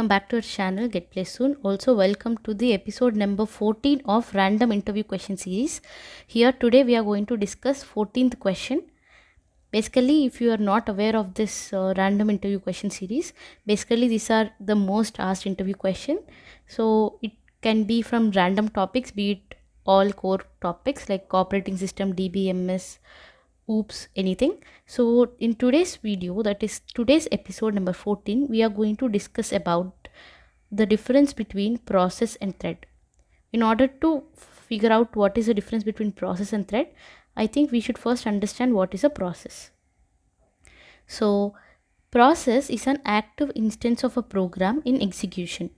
Welcome back to our channel Get Play Soon. Also welcome to the episode number 14 of random interview question series. Here today we are going to discuss 14th question. Basically, if you are not aware of this random interview question series, basically these are the most asked interview question. So it can be from random topics, be it all core topics like operating system, DBMS, oops, anything. So in today's video, that is today's episode number 14, we are going to discuss about the difference between process and thread. In order to figure out what is the difference between process and thread, I think we should first understand what is a process. So process is an active instance of a program in execution.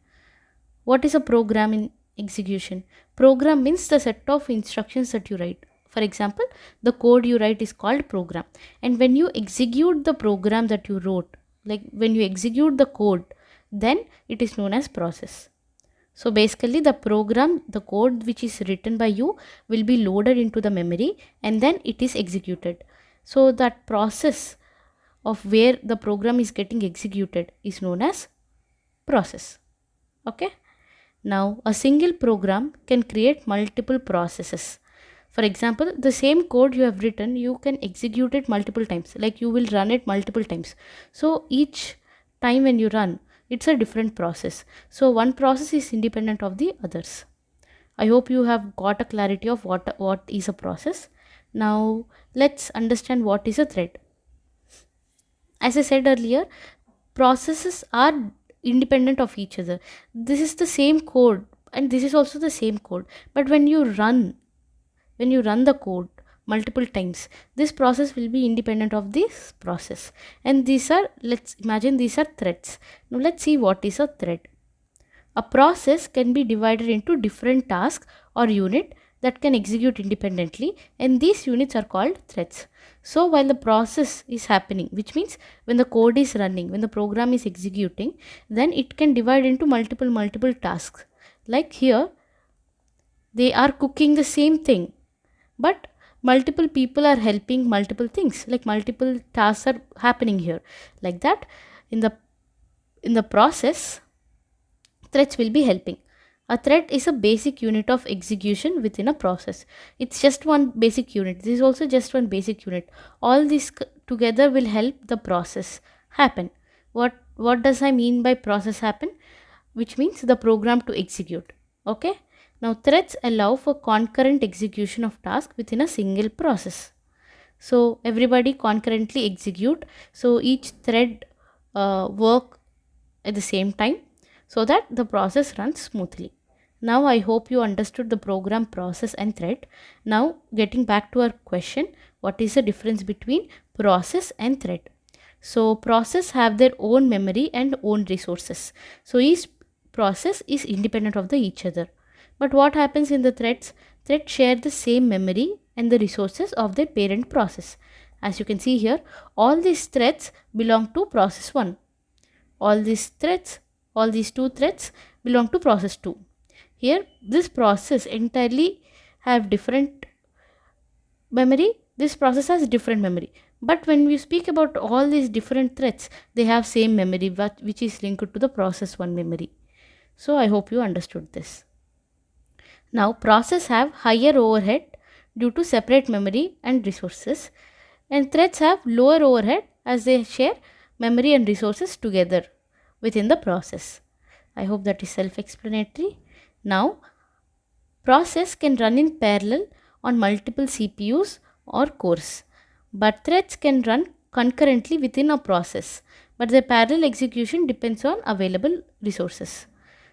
What is a program in execution? Program means the set of instructions that you write. For example, the code you write is called program. And when you execute the program that you wrote, like when you execute the code, then it is known as process. So basically the program, the code which is written by you will be loaded into the memory and then it is executed. So that process of where the program is getting executed is known as process. Okay. Now a single program can create multiple processes. For example, the same code you have written, you can execute it multiple times, like you will run it multiple times. So each time when you run, it's a different process. So one process is independent of the others. I hope you have got a clarity of what is a process. Now let's understand what is a thread. As I said earlier, processes are independent of each other. This is the same code and this is also the same code. But when you run the code multiple times, this process will be independent of this process. And these are, let's imagine these are threads. Now let's see what is a thread. A process can be divided into different tasks or unit that can execute independently, and these units are called threads. So while the process is happening, which means when the code is running, when the program is executing, then it can divide into multiple tasks. Like here, they are cooking the same thing, but multiple people are helping multiple things, like multiple tasks are happening here. Like that, in the process, threads will be helping. A thread is a basic unit of execution within a process. It's just one basic unit. This is also just one basic unit. All this together will help the process happen. What does I mean by process happen? Which means the program to execute. Okay. Now threads allow for concurrent execution of tasks within a single process. So everybody concurrently execute. So each thread work at the same time so that the process runs smoothly. Now I hope you understood the program, process and thread. Now getting back to our question, what is the difference between process and thread? So process have their own memory and own resources. So each process is independent of each other. But what happens in the threads? Threads share the same memory and the resources of their parent process. As you can see here, all these threads belong to process 1. All these two threads belong to process 2. Here, this process entirely have different memory. This process has different memory. But when we speak about all these different threads, they have same memory which is linked to the process 1 memory. So I hope you understood this. Now process have higher overhead due to separate memory and resources, and threads have lower overhead as they share memory and resources together within the process. I hope that is self-explanatory. Now process can run in parallel on multiple CPUs or cores, but threads can run concurrently within a process, but the parallel execution depends on available resources.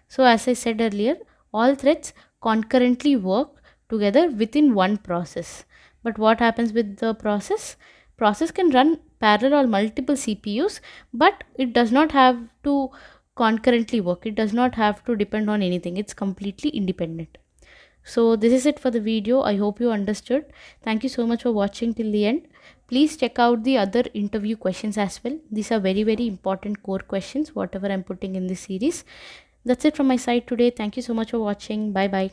So as I said earlier, all threads concurrently work together within one process. But what happens with the process? Process can run parallel on multiple CPUs, but it does not have to concurrently work. It does not have to depend on anything. It's completely independent. So this is it for the video. I hope you understood. Thank you so much for watching till the end. Please check out the other interview questions as well. These are very important core questions, whatever I'm putting in this series. That's it from my side today. Thank you so much for watching. Bye bye.